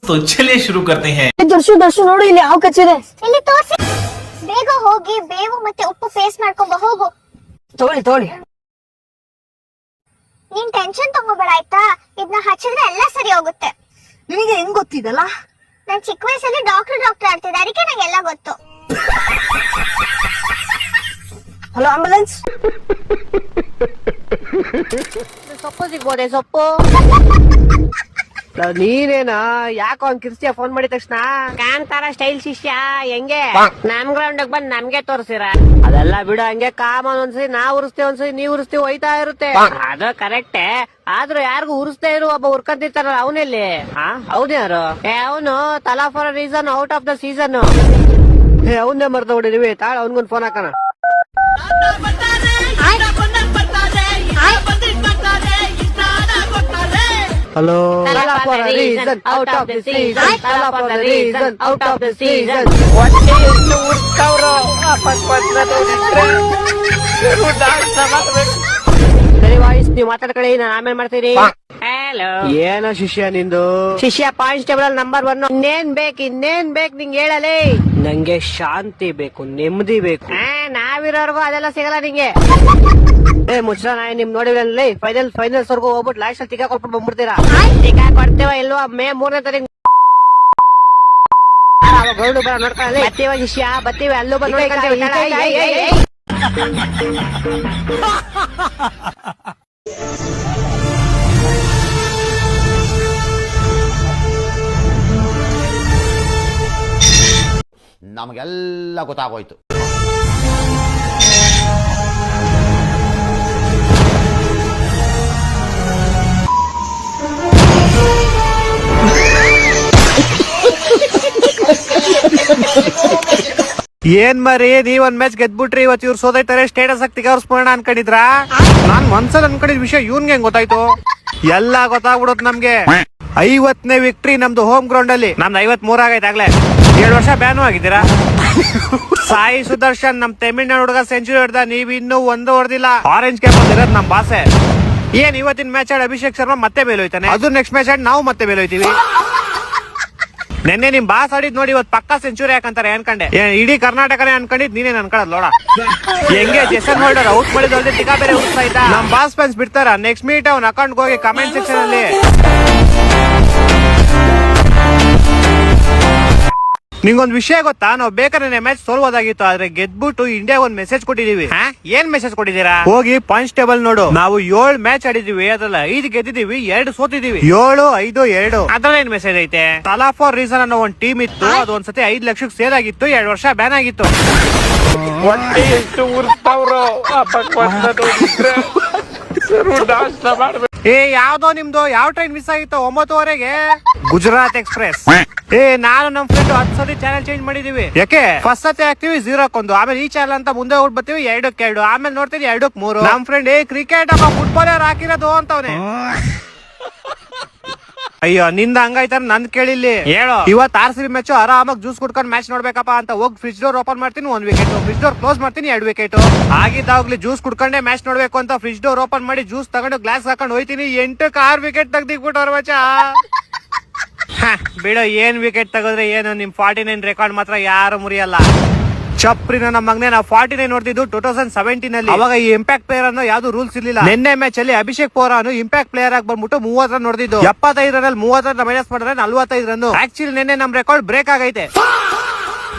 तो चलिए शुरू करते हैं। ದರ್ಶು ನೋಡು ಇಲ್ಲಿ ಯಾವ ಕಚ್ಚಿದೆ. ಇಲ್ಲಿ ತೋರ್ಸಿ. ಬೇಗ ಹೋಗಿ ಬೇವು ಮತ್ತೆ ಉಪ್ಪು ಪೇಸ್ಟ್ ಮಾಡ್ಕೊಂಡ್ ಹೋಗು. ತೋಳಿ ನೀನ್ ಟೆನ್ಷನ್ ತಗೋಬೇಡ ಆಯ್ತಾ, ಇದನ್ನ ಹಚ್ಚಿದ್ರೆ ಎಲ್ಲ ಸರಿ ಹೋಗುತ್ತೆ. ನಿನಗೆ ಹೆಂಗ್ ಗೊತ್ತಿದಲ್ಲ? ನಾನ್ ಚಿಕ್ಕ ವಯಸ್ಸಲ್ಲಿ ಡಾಕ್ಟರ್ ಆಗ್ತಿದ್ದೆ, ಅದಕ್ಕೆ ನಂಗೆಲ್ಲ ಗೊತ್ತು. Hello ambulance. ಸೊಪ್ಪು ಸಿಗ್ಬೋದೆ? ಸೊಪ್ಪು ನೀನೇನ ಯಾಕೋ ಒಂದ್ ಕಿರ್ಸ್ತಿಯ ಫೋನ್ ಮಾಡಿದ ತಕ್ಷಣ ಕಾಂತಾರ ಸ್ಟೈಲ್ ಶಿಷ್ಯ ಹೆಂಗೆ ನಮ್ ಗ್ರೌಂಡ್ ಬಂದ್ ನಮ್ಗೆ ತೋರ್ಸಿರ ಅದೆಲ್ಲ ಬಿಡು. ಹಂಗೆ ಕಾಮನ್ ಒಂದ್ಸರಿ ನಾವ್ ಉರಿಸ್ತೇವೆ, ಒಂದ್ಸರಿ ನೀವ್ ಉರಿಸ್ತೀವಿ, ಹೋಯ್ತಾ ಇರುತ್ತೆ. ಅದು ಕರೆಕ್ಟೇ, ಆದ್ರೂ ಯಾರಿಗೂ ಉರಿಸ್ತಾ ಇರು ಒಬ್ಬ ಉರ್ಕಂತಿರ್ತಾರಲ್ಲ ಅವನಲ್ಲಿ. ಅವನ್ಯಾರು? ಅವನು ತಲಾ for reason out of the season. ಅವನ್ನೇ ಮರ್ತ ಹೊಡಿದೀವಿ. ತಾಳ ಅವನ್ಗೊಂದ್ ಫೋನ್ ಹಾಕೋಣ. Hello. Out of the season, out of the season. ಸರಿ ವಾಯ್ಸ್ ನೀವು ಮಾತಾಡ್ಕೊಳ್ಳಿ, ನಾನು ಆಮೇಲೆ ಮಾಡ್ತೀರಿ. ಹಲೋ. ಏನೋ ಶಿಷ್ಯ ನಿಂದು? ಶಿಷ್ಯ ಕಾನ್ಸ್ಟೇಬಲ್ ನಂಬರ್ 1. ಇನ್ನೇನ್ ಬೇಕು ನಿಂಗೆ ಹೇಳಲೇ? ನಂಗೆ ಶಾಂತಿ ಬೇಕು, ನೆಮ್ಮದಿ ಬೇಕು. ನಾವಿರೋರ್ಗು ಅದೆಲ್ಲ ಸಿಗಲ್ಲ ನಿಂಗೆ. ಮುಚ್ಚ ನಾಯಿ ನಿಮ್ ನೋಡಿದ್ರಲ್ಲಿ ಫೈನಲ್ಸ್ ವರ್ಗು ಹೋಗ್ಬಿಟ್ಟು ಲಾಸ್ಟ್ ಅಲ್ಲಿ ಟಿಕಾ ಕೊಟ್ಬಿಟ್ಟು ಬಂದ್ಬಿಡ್ತೀರಾ. ಟಿಕಾ ಕೊಡ್ತೇವ ಇಲ್ವಾ? ಮೇ 3ನೇ ತಾರೀಕು ಗೌಡು ಬರ ನೋಡ್ಕೊಳ್ಳಿ. ಬತ್ತೀವ ಶಿಷ್ಯ ಬತ್ತೀವಿ, ಅಲ್ಲೂ ಬಂದು ನಮಗೆಲ್ಲ ಗೊತ್ತಾಗೋಯ್ತು. ಏನ್ ಮರಿ ನೀವ್ ಒಂದ್ ಮ್ಯಾಚ್ ಗೆದ್ಬಿಟ್ರಿ, ಇವತ್ತು ಇವ್ರು ಸೋದೈತಾರೆ ಸ್ಟೇಟಸ್ ಹಾಕಿ ತಿಗಾರ್ಸ್ಬೋಣ ಅನ್ಕೊಂಡಿದ್ರಾ? ನಾನ್ ಒಂದ್ಸಲ ಅನ್ಕೊಂಡಿದ್ ವಿಷಯ ಇವ್ನ್ಗೆ ಹೆಂಗ್ ಗೊತ್ತಾಯ್ತು? ಎಲ್ಲಾ ಗೊತ್ತಾಗ್ಬಿಡುತ್ತೆ ನಮ್ಗೆ. 50ನೇ ವಿಕ್ಟ್ರಿ ನಮ್ದು ಹೋಮ್ ಗ್ರೌಂಡ್ ಅಲ್ಲಿ. ನಮ್ದು 53 ಆಗೈತೆ ಆಗ್ಲೇ. 7 ವರ್ಷ ಬ್ಯಾನು ಆಗಿದ್ದೀರಾ. ಸಾಯಿ ಸುದರ್ಶನ್ ನಮ್ ತಮಿಳ್ನಾಡು ಹುಡುಗ ಸೆಂಚುರಿ ಹೊಡೆದ, ನೀವ್ ಇನ್ನೂ ಒಂದು ಹೊಡೆದಿಲ್ಲ. ಆರೆಂಜ್ ಕ್ಯಾಪ್ ಇರೋದು ನಮ್ ಬಾಸೆ. ಏನ್ ಇವತ್ತಿನ ಮ್ಯಾಚ್ ಆಡ್ ಅಭಿಷೇಕ್ ಶರ್ಮಾ ಮತ್ತೆ ಮೇಲೋಯ್ತಾನೆ, ಅದು ನೆಕ್ಸ್ಟ್ ಮ್ಯಾಚ್ ಆಡ್ ನಾವು ಮತ್ತೆ ಮೇಲೋಯ್ತೀವಿ. ನೆನ್ನೆ ನಿಮ್ ಬಾಸ್ ಆಡಿದ್ ನೋಡಿ ಇವತ್ತು ಪಕ್ಕಾ ಸೆಂಚುರಿ ಯಾಕಂತಾರೆ ಅನ್ಕಂಡೆ. ಇಡೀ ಕರ್ನಾಟಕನೇ ಅನ್ಕೊಂಡಿದ್ ನೀನೇನ್ ಅನ್ಕೊಳ್ಳೋದ್ ನೋಡ. ಹೆಂಗೆ ಜೆಸನ್ ಹೋಲ್ಡರ್ ಔಟ್ ಮಾಡಿದ್ರೆ ಟಿಕಾ ಬೇರೆ ಉಳಿಸ್ತಾ ಇದ್ದ. ನಮ್ ಬಾಸ್ ಫ್ಯಾನ್ಸ್ ಬಿಡ್ತಾರ ನೆಕ್ಸ್ಟ್ ಮೀಟ್ ಅವ್ನ ಅಕೌಂಟ್ ಹೋಗಿ ಕಮೆಂಟ್ ಸೆಕ್ಷನ್ ಅಲ್ಲಿ ನಿಂಗೊಂದ್ ವಿಷಯ ಗೊತ್ತಾ? ನಾವು ಬೇಕಾದ್ರೆ ಮ್ಯಾಚ್ ಸೋಲ್ಬೋದಾಗಿತ್ತು, ಆದ್ರೆ ಗೆದ್ಬಿಟ್ಟು ಇಂಡಿಯಾ ಒಂದ್ ಮೆಸೇಜ್ ಕೊಟ್ಟಿದೀವಿ. ಏನ್ ಮೆಸೇಜ್ ಕೊಟ್ಟಿದ್ದೀರಾ? ಹೋಗಿ ಪಾಯಿಂಟ್ಸ್ ಟೇಬಲ್ ನೋಡು. ನಾವು 7 ಮ್ಯಾಚ್ ಆಡಿದೀವಿ, ಅದ್ರಲ್ಲ 5 ಗೆದ್ದಿದೀವಿ, 2 ಸೋತಿದೀವಿ. 7-5-2 ಅದ್ರಲ್ಲಿ ಏನ್ ಮೆಸೇಜ್ ಐತೆ? ತಲಾ ಫಾರ್ ರೀಸನ್ ಅನ್ನೋ ಒಂದ್ ಟೀಮ್ ಇತ್ತು, ಅದು ಒಂದ್ಸತಿ 5 ಲಕ್ಷಕ್ಕೆ ಸೇಲ್ ಆಗಿತ್ತು, 2 ವರ್ಷ ಬ್ಯಾನ್ ಆಗಿತ್ತು. ಯಾವ್ದೋ ನಿಮ್ದು ಯಾವ ಟ್ರೈನ್ ಮಿಸ್ ಆಗಿತ್ತು 9:15ಗೆ? ಗುಜರಾತ್ ಎಕ್ಸ್ಪ್ರೆಸ್. ನಾನು ನಮ್ ಫ್ರೆಂಡ್ 10 ಸತಿ ಚಾನಲ್ ಚೇಂಜ್ ಮಾಡಿದೀವಿ. ಯಾಕೆ? ಫಸ್ಟ್ ಸತಿ ಹಾಕ್ತಿವಿ 0-1, ಆಮೇಲೆ ಈ ಚಾನಲ್ ಅಂತ ಮುಂದೆ ಹೋಗ್ಬರ್ತೀವಿ 2-2, ಆಮೇಲೆ ನೋಡ್ತೀವಿ 2-3. ನಮ್ ಫ್ರೆಂಡ್ ಕ್ರಿಕೆಟ್ ಅಪ್ಪ ಫುಟ್ಬಾಲರ್ ಹಾಕಿರೋದು ಅಂತವ್ನೆ. ಅಯ್ಯೋ ನಿಂದ ಹಂಗಾಯ್ತಾರ ನಂದ್ ಕೇಳಿಲ್ಲಿ ಹೇಳು. ಇವತ್ತು RCB ಮ್ಯಾಚ್ ಆರಾಮಾಗಿ ಜ್ಯೂಸ್ ಕುಡ್ಕೊಂಡು ಮ್ಯಾಚ್ ನೋಡ್ಬೇಕಪ್ಪ ಅಂತ ಹೋಗಿ ಫ್ರಿಜ್ ಡೋರ್ ಓಪನ್ ಮಾಡ್ತೀನಿ, 1 ವಿಕೆಟ್. ಫ್ರಿಜ್ ಡೋರ್ ಕ್ಲೋಸ್ ಮಾಡ್ತೀನಿ, 2 ವಿಕೆಟ್. ಆಗಿದ್ದಾಗ್ಲಿ ಜ್ಯೂಸ್ ಕುಡ್ಕೊಂಡೆ ಮ್ಯಾಚ್ ನೋಡ್ಬೇಕು ಅಂತ ಫ್ರಿಜ್ ಡೋರ್ ಓಪನ್ ಮಾಡಿ ಜ್ಯೂಸ್ ತಗೊಂಡು ಗ್ಲಾಸ್ ಹಾಕೊಂಡು ಹೋಯ್ತೀನಿ, 8ಕ್ಕೆ 6 ವಿಕೆಟ್ ತೆಗ್ದಿಕ್ಬಿಟ್ಟವ್ರ ಮಚ. ಬಿಡು, ಏನ್ ವಿಕೆಟ್ ತಗೋದ್ರೆ ಏನು, ನಿಮ್ 49 ರೆಕಾರ್ಡ್ ಮಾತ್ರ ಯಾರು ಮುರಿಯಲ್ಲ. ಚಪ್ರಿನ ನಮ್ಮ ಮಗನೇ ನಾವು 49 ನೋಡ್ತಿದ್ದು 2017 ಅಲ್ಲಿ. ಅವಾಗ ಈ ಇಂಪ್ಯಾಕ್ಟ್ ಪ್ಲೇಯರ್ ಅನ್ನೋ ಯಾವ್ದು ರೂಲ್ಸ್ ಇರ್ಲಿಲ್ಲ. ನಿನ್ನೆ ಮ್ಯಾಚ್ ಅಲ್ಲಿ ಅಭಿಷೇಕ್ ಪೋರಾನು ಇಂಪ್ಯಾಕ್ಟ್ ಪ್ಲೇಯರ್ ಆಗಿ ಬಂದ್ಬಿಟ್ಟು 30 ರನ್ ನೋಡಿದ್ದು. 75 ರನ್ 30 ರನ್ ಮೈನಸ್ ಮಾಡಿದ್ರೆ 45 ರನ್. ಆಕ್ಚುಲಿ ನಿನ್ನೆ ನಮ್ ರೆಕಾರ್ಡ್ ಬ್ರೇಕ್ ಆಗೈತೆ.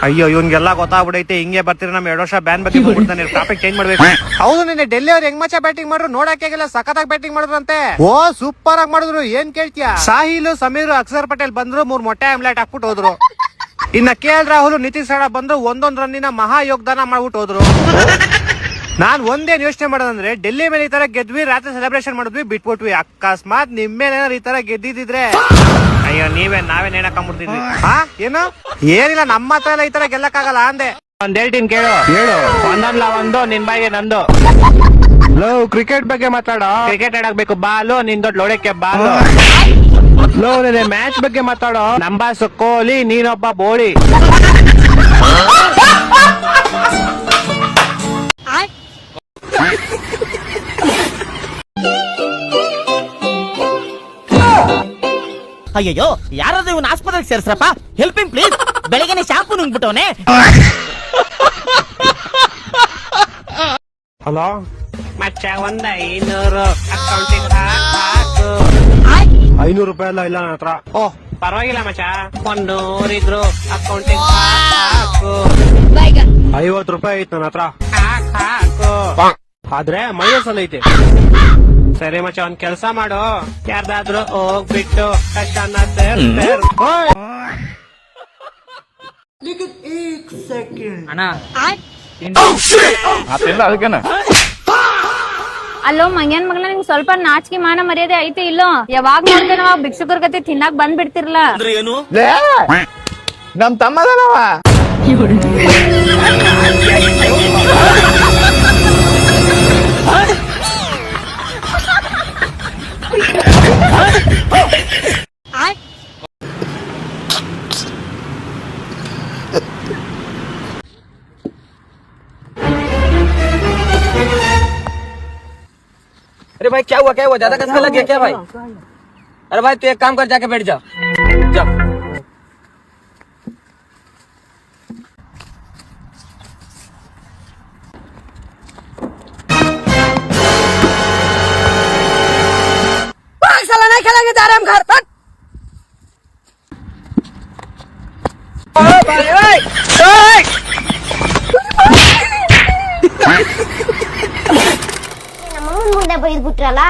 ಅಯ್ಯೋ ಇವ್ನ್ಗೆಲ್ಲ ಗೊತ್ತಾಗ್ಬಿಡೈತೆ. ಹಿಂಗೆ ಬರ್ತೀರ ನಮ್ 2 ವರ್ಷ ಬ್ಯಾನ್ ಬಗ್ಗೆ ಬಂದ್ಬಿಡ್ತಾನೆ. ಟಾಪಿಕ್ ಚೇಂಜ್ ಮಾಡ್ಬೇಕು. ಹೌದು, ನಿನ್ನೆ ಡೆಲ್ಲಿ ಅವ್ರು ಹೆಂಗ್ ಮಚ್ಚ ಬ್ಯಾಟಿಂಗ್ ಮಾಡ್ರು ನೋಡಕ್ಕಾಗಿಲ್ಲ, ಸಖತ್ತಾಗಿ ಬ್ಯಾಟಿಂಗ್ ಮಾಡಿದ್ರಂತೆ. ಓ ಸೂಪರ್ ಆಗಿ ಮಾಡಿದ್ರು. ಏನ್ ಕೇಳ್ತೀಯ? ಸಾಹಿಲ್, ಸಮೀರ್, ಅಕ್ಷರ್ ಪಟೇಲ್ ಬಂದ್ರು, 3 ಮೊಟ್ಟೆ ಆಮ್ಲೆಟ್ ಹಾಕ್ಬಿಟ್ಟು ಹೋದ್ರು. ಇನ್ನ KL ರಾಹುಲ್, ನಿತೀಶ್ ರಾಣಾ ಬಂದ್ರು, 1 ರನ್ನಿನ ಮಹಾ ಯೋಗದಾನ ಮಾಡ್ಬಿಟ್ಟು ಹೋದ್ರು. ನಾನ್ ಒಂದೇನ್ ಯೋಚನೆ ಮಾಡೋದಂದ್ರೆ, ಡೆಲ್ಲಿ ಮೇಲೆ ಈ ತರ ಗೆದ್ವಿ, ರಾತ್ರಿ ಸೆಲೆಬ್ರೇಷನ್ ಮಾಡಿದ್ವಿ, ಬಿಟ್ಬಿಟ್ವಿ. ಅಕಸ್ಮಾತ್ ನಿಮ್ಮೇಲೆ ಈ ತರ ಗೆದ್ದಿದ್ರೆ ಅಯ್ಯೋ ನಾವೇನ್ ಹೇಳಕ್ಕಾಗ್ಬಿಡ್ತಿದ್ವಿ. ಏನು? ಏನಿಲ್ಲ, ನಮ್ಮ ಹತ್ರ ಎಲ್ಲ ಈ ತರ ಗೆಲ್ಲಕ್ಕಾಗಲ್ಲ ಅಂದೆ. ಒಂದ್ ಹೇಳ್ತೀನಿ ಕೇಳು. ಒಂದೊಂದ್ಲ ಒಂದು, ನಿನ್ ಬಾಯಿಗೆ ನಂದು. ಲೋ ಕ್ರಿಕೆಟ್ ಬಗ್ಗೆ ಮಾತಾಡೋ. ಕ್ರಿಕೆಟ್ ಆಡಕ್ ಬೇಕು ಬಾಲು, ನಿನ್ ದೊಡ್ಡ ಲೋಡಕ್ಕೆ ಬಾಲು. ಲೋ ಮ್ಯಾಚ್ ಬಗ್ಗೆ ಮಾತಾಡೋ. ನಮ್ಮ ಬಾಸ್ ಕೊಹ್ಲಿ, ನೀನೊಬ್ಬ ಬೋಳಿ. ಅಯ್ಯಯ್ಯೋ ಯಾರಾದ್ರೂ ಇವನ್ ಆಸ್ಪತ್ರೆಗೆ ಸೇರ್ಸ್ರಪ್ಪ, ಹೆಲ್ಪಿಂಗ್ ಪ್ಲೀಸ್. ಬೆಳಗ್ಗೆನೆ ಶಾಂಪು ನುಂಗ್ಬಿಟ್ಟವನೆ. ಹಲೋ ಮಚ್ಚ 500 ಅಕೌಂಟಿಗೆ ಹಾಕು. 500 ರೂಪಾಯಿ ಎಲ್ಲ ಇಲ್ಲ ನನ್ನ ಹತ್ರ. ಓಹ್ ಪರವಾಗಿಲ್ಲ ಮಚ್ಚ, 100 ಇದ್ರು ಅಕೌಂಟಿಗೆ ಹಾಕು. 50 ರೂಪಾಯಿ ಐತ್ ನನ್ನ ಹತ್ರ. ಹಾಕು. ಆದ್ರೆ ಮೈನಸ್ ಅಲ್ಲಿ ಐತೆ. ಸರಿ ಮಚ್ಚ, ಒಂದ್ ಕೆಲ್ಸ ಮಾಡು, ಯಾರ್ದಾದ್ರೂ ಹೋಗ್ಬಿಟ್ಟು ಕಷ್ಟನ ಅಲ್ಲೋ ಮಂಗ್ಯಾನ್ ಮಗನ, ನಿಂಗ್ ಸ್ವಲ್ಪ ನಾಚಿಕೆ ಮಾನ ಮರ್ಯಾದೆ ಐತೆ ಇಲ್ಲೋ? ಯಾವಾಗ ನೋಡ್ದೆ ನಾವ್ ಭಿಕ್ಷುಕರ ಗತಿ ತಿನ್ನಾಕ್ ಬಂದ್ ಬಿಡ್ತಿರ್ಲ. ನಮ್ ತಮ್ಮದನವ. अरे भाई क्या हुआ ज्यादा कसका लग गया क्या भाई? अरे भाई तू एक काम कर, जाके बैठ जा. साला नहीं खेलेंगे, जा रहे हम घर पर। ನಮ್ಮಮ್ಮನ ಮುಂದೆ ಬೈದ್ ಬಿಟ್ರಲ್ಲ,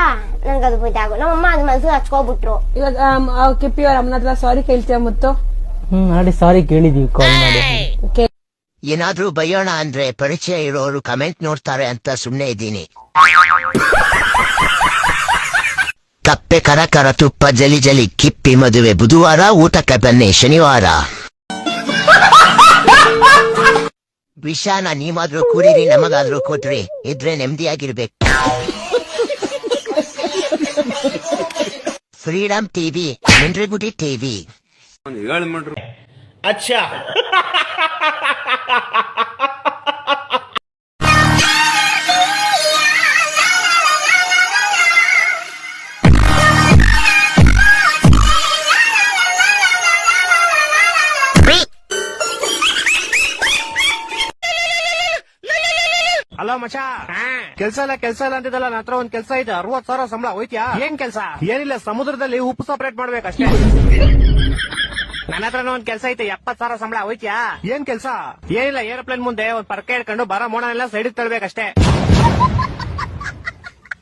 ನನ್ಗದು ಬೈದಾಗು. ನಮ್ಮಮ್ಮ ಅದ್ ಮನ್ಸು ಹಚ್ಕೋಬಿಟ್ರು. ಇವಾಗ ಕಿಪ್ಪಿ ಅವ್ರ ಅಮ್ಮನ ಹತ್ರ ಸಾರಿ ಕೇಳ್ತೀಯ ಮುತ್ತು? ನೋಡಿ ಸಾರಿ ಕೇಳಿದೀವಿ ಕಾಲ್ ಮಾಡಿ. ಏನಾದ್ರೂ ಬೈಯೋಣ ಅಂದ್ರೆ ಪರಿಚಯ ಇರೋರು ಕಮೆಂಟ್ ನೋಡ್ತಾರೆ ಅಂತ ಸುಮ್ನೆ ಇದ್ದೀನಿ. ಕಪ್ಪೆ ಕರ ಕರ ತುಪ್ಪ ಜಲಿ ಜಲಿ ಕಿಪ್ಪಿ ಮದುವೆ ಬುಧವಾರ, ಊಟಕ್ಕೆ ಬನ್ನಿ ಶನಿವಾರ. ವಿಷಾನ ನೀವಾದ್ರೂ ಕುಡೀರಿ, ನಮಗಾದ್ರೂ ಕೊಟ್ರಿ, ಇದ್ರೆ ನೆಮ್ಮದಿಯಾಗಿರ್ಬೇಕು. ಫ್ರೀಡಮ್ ಟಿವಿ, ಮಿಂಡ್ರಿಗುಡಿ ಟಿವಿ. ಅಚ್ಚಾ ಹಲೋ ಮಚ್ಚ, ಕೆಲ್ಸ ಇಲ್ಲ ಅಂತಿದ್ದಲ್ಲ, ನನ್ನ ಹತ್ರ ಒಂದ್ ಕೆಲ್ಸ ಇದೆ. 60,000 ಸಂಬಳ, ಹೋಯ್ತ್ಯಾ? ಏನ್ ಕೆಲ್ಸ? ಏನಿಲ್ಲ, ಸಮುದ್ರದಲ್ಲಿ ಉಪ್ಪು ಸಪರೇಟ್ ಮಾಡ್ಬೇಕಷ್ಟೇ. ನನ್ನ ಹತ್ರನೂ ಒಂದ್ ಕೆಲ್ಸ ಐತೆ, 70,000 ಸಂಬಳ, ಹೋಯ್ತ್ಯಾ? ಏನ್ ಕೆಲ್ಸ? ಏನಿಲ್ಲ, ಏರೋಪ್ಲೇನ್ ಮುಂದೆ ಒಂದ್ ಪರ್ಕೆ ಹಿಡ್ಕೊಂಡು ಬರೋ ಮೋಡನೆಲ್ಲ ಸೈಡ್ ತಳ್ಬೇಕಷ್ಟೇ.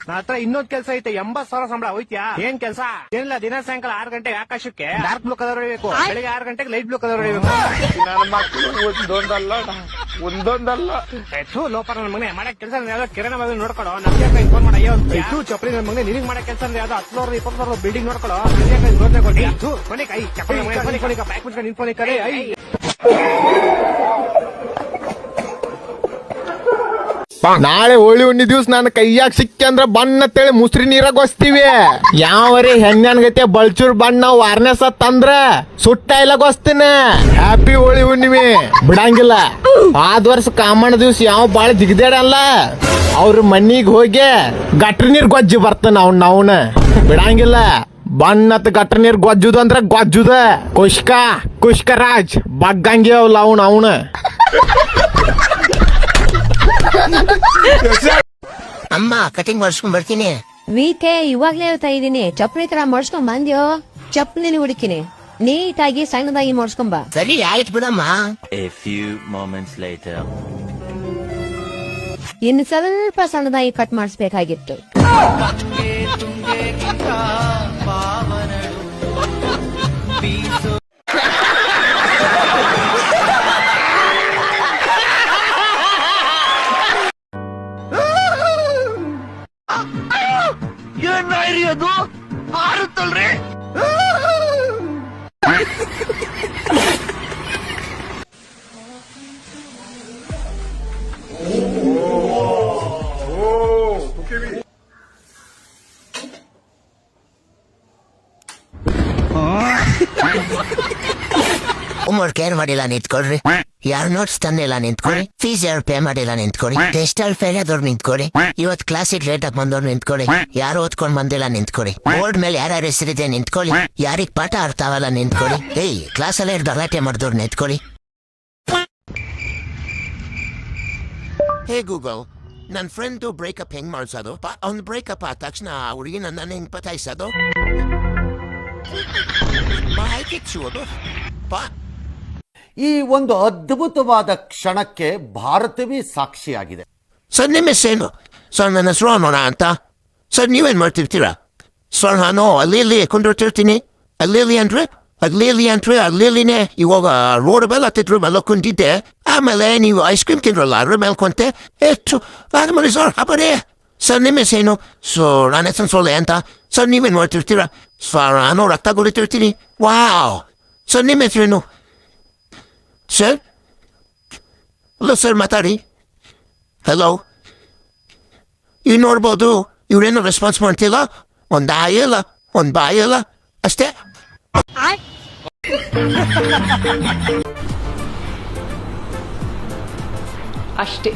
ನನ್ನ ಹತ್ರ ಇನ್ನೊಂದ್ ಕೆಲ್ಸ ಐತೆ, 80,000 ಸಂಬಳ, ಹೋಯ್ತ್ಯಾ? ಏನ್ ಕೆಲ್ಸ? ಏನಿಲ್ಲ, ದಿನ ಸಾಯಂಕಾಲ 6 ಗಂಟೆಗೆ ಆಕಾಶಕ್ಕೆ ಡಾರ್ಕ್ ಬ್ಲೂ ಕಲರ್ ಹೊಡಿಬೇಕು, ಬೆಳಿಗ್ಗೆ 6 ಗಂಟೆಗೆ ಲೈಟ್ ಬ್ಲೂ ಕಲರ್ ಹೊಡಿಬೇಕು. ಲೋಪ ನನ್ನ ಮಗನೇ ಮಾಡಕ್ ಕೆಲಸ ಯಾವ್ದೋ ಕಿರಣ ಮಗನ ನೋಡ್ಕೊಳೋ, ನಮ್ಗೆ ಫೋನ್ ಮಾಡಿ. ಅಯ್ಯೋ ಚಪ್ಪಲಿ ನನ್ನ ಮಗನೇ, ನಿನಗ್ ಮಾಡಕ್ ಕೆಲಸ ಯಾವ್ದೋ 10 ಫ್ಲೋರ್ 20 ಫ್ಲೋರ್ ಬಿಲ್ಡಿಂಗ್ ನೋಡ್ಕೊಳೋ, ನೋಡ್ದೆ ಕೊಡಿ. ಕೊನೆ ಕೈ ಚಪ್ಪಲಿ ಬ್ಯಾಗ್ ಮುಚ್ಕೊಂಡು ನಿನ್ ಫೋನ್ ಕರೆ. ನಾಳೆ ಹೋಳಿ ಹುಣ್ಣಿ ದಿವ್ಸ ನಾನು ಕೈಯಾಗ ಸಿಕ್ಕಿ ಅಂದ್ರ ಬಣ್ಣ ತೇಳಿ ಮುಸ್ರಿ ನೀರಾಗ ಹೊಸ್ತೀವಿ. ಯಾವರೇ ಹೆಣ್ಣನ್ ಗತೆ ಬಳ್ಚೂರ್ ಬಣ್ಣ ವಾರ್ನೆಸ್ ತಂದ್ರ ಸುಟ್ಟ ಇಲ್ಲ ಗೊಸ್ತೀನಿ. ಹ್ಯಾಪಿ ಹೋಳಿ ಹುಣ್ಣಿಮೆ ಬಿಡಂಗಿಲ್ಲ. ಆದ್ ವರ್ಷ ಕಾಮಣ್ಣ ದಿವ್ಸ ಯಾವ ಬಾಳ ಜಿಗದೇಡಲ್ಲ, ಅವ್ರ ಮನಿಗ್ ಹೋಗಿ ಗಟ್ರ ನೀರ್ ಗೊಜ್ಜಿ ಬರ್ತಾನ ಅವ್ನ ಬಿಡಂಗಿಲ್ಲ. ಬಣ್ಣತ್ ಗಟ್ರ ನೀರ್ ಗೊಜ್ಜುದು ಅಂದ್ರ ಗೊಜ್ಜುದ. ಕುಷ್ಕರಾಜ್ ಬಗ್ಗಂಗಿ ಅವಲ್ಲ ಅವನ ಅಮ್ಮ ಕಟಿಂಗ್ ಮಾಡಿಸ್ಕೊಂಡ್ ಬರ್ತೀನಿ. ವೀಕೆ ಇವಾಗ್ಲೇ ಹೇಳ್ತಾ ಇದೀನಿ, ಚಪ್ಪಲಿ ತರ ಮಾಡ್ಸ್ಕೊಂಡ್ ಬಂದ್ಯೋ, ಚಪ್ಪಲಿನ ಹುಡುಕಿನಿ, ನೀಟಾಗಿ ಸಣ್ಣದಾಗಿ ಮಾಡ್ಸ್ಕೊಂಬ. ಸರಿ ಆಯ್ತು ಬಿಡಮ್ಮ. ಇನ್ನು ಸ್ವಲ್ಪ ಸಣ್ಣದಾಗಿ ಕಟ್ ಮಾಡಿಸ್ಬೇಕಾಗಿತ್ತು. ಅದು ಆರುತ್ತಲ್ರಿ. ಹೋಮ್ವರ್ಕ್ ಏನ್ ಮಾಡಿಲ್ಲ, ನಿಂತ್ಕೊಳ್ರಿ. ಯಾರು ನೋಟ್ಸ್ ತಂದಿಲ್ಲ ನಿಂತ್ಕೊಳ್ಳಿ, ಫೀಸ್ ಯಾರು ಪೇ ಮಾಡಿಲ್ಲ ನಿಂತ್ಕೊಳ್ಳಿ, ಟೆಸ್ಟ್ ಅಲ್ಲಿ ಫೇಲ್ ಆದವ್ರು ನಿಂತ್ಕೊಳ್ಳಿ, ಇವತ್ ಕ್ಲಾಸಿಗೆ ಲೇಟ್ ಆಗಿ ಬಂದವ್ರು ನಿಂತ್ಕೊಳ್ಳಿ, ಯಾರು ಓದ್ಕೊಂಡ್ ಬಂದಿಲ್ಲ ನಿಂತ್ಕೊಳ್ಳಿ, ಬೋರ್ಡ್ ಮೇಲೆ ಯಾರ್ಯಾರ ಹೆಸರಿದೆ ನಿಂತ್ಕೊಳ್ಳಿ, ಯಾರಿಗ್ ಪಾಠ ಅರ್ಥ ಆಗಲ್ಲ ನಿಂತ್ಕೊಳ್ಳಿ, ಏಯ್ ಕ್ಲಾಸಲ್ಲೇ ಗಲಾಟೆ ಮಾಡಿದವ್ರು ನಿಂತ್ಕೊಳ್ಳಿ. ಹೇ ಗೂಗಲ್, ನನ್ ಫ್ರೆಂಡ್ ಬ್ರೇಕಪ್ ಹೆಂಗ್ ಮಾಡ್ಸೋದು? ಅವ್ನ್ ಬ್ರೇಕಪ್ ಆದ ತಕ್ಷಣ ಹುಡುಗಿ ನನ್ನ ಹೆಂಗ್ ಪತಾಯಿಸೋದು? ಮಾಹಿತಿ ಚೂರು ಈ ಒಂದು ಅದ್ಭುತವಾದ ಕ್ಷಣಕ್ಕೆ ಭಾರತವೇ ಸಾಕ್ಷಿಯಾಗಿದೆ. ಸರ್ ನಿಮ್ಮ ಹೆಸರೇನು? ಸರ್ ನನ್ನ ಹೆಸರು ಅನ್ನೋಣ ಅಂತ. ಸರ್ ನೀವೇನ್ ಮಾಡ್ತಿರ್ತೀರಾ? ಸರ್ ನಾನು ಅಲ್ಲಿ ಕುಂದಿರ್ತಿರ್ತೀನಿ. ಅಲ್ಲಿ ಇವಾಗ ರೋಡ್ ಮೇಲೆ ಹತ್ತಿದ್ರು ಮೇಲೆ ಕುಂತಿದ್ದೆ. ಆಮೇಲೆ ನೀವು ಐಸ್ ಕ್ರೀಮ್ ತಿಂದ್ರಲ್ಲ ಅದ್ರ ಮೇಲೆ ಕೊಂತೆ ಎಷ್ಟು ಆದ್ಮೇಲೆ ಸರ್ ಹಬ್ಬರೇ. ಸರ್ ನಿಮ್ಮ ಹೆಸರೇನು? ಸೊ ನನ್ನ ಹೆಸರು ಸೊಳ್ಳೆ ಅಂತ. ಸರ್ ನೀವೇನ್ ಮಾಡ್ತಿರ್ತೀರಾ? ಸರ್ ನಾನು ರಕ್ತ ಕುಡಿತಿರ್ತೀನಿ. ವಾವ್. ಸರ್ ನಿಮ್ಮ ಹೆಸರೇನು? ಸರ್ ಹಲೋ ಸರ್ ಮಾತಾಡಿ. ಹಲೋ, ಇವ್ ನೋಡ್ಬೋದು ಇವ್ರೇನು ರೆಸ್ಪಾನ್ಸ್ ಮಾಡ್ತಿಲ್ಲ. ಒಂದ್ ಆಯಲ್ಲ ಒಂದ್ ಬಾಯಲ್ಲ ಅಷ್ಟೇ. ಅಷ್ಟೇ.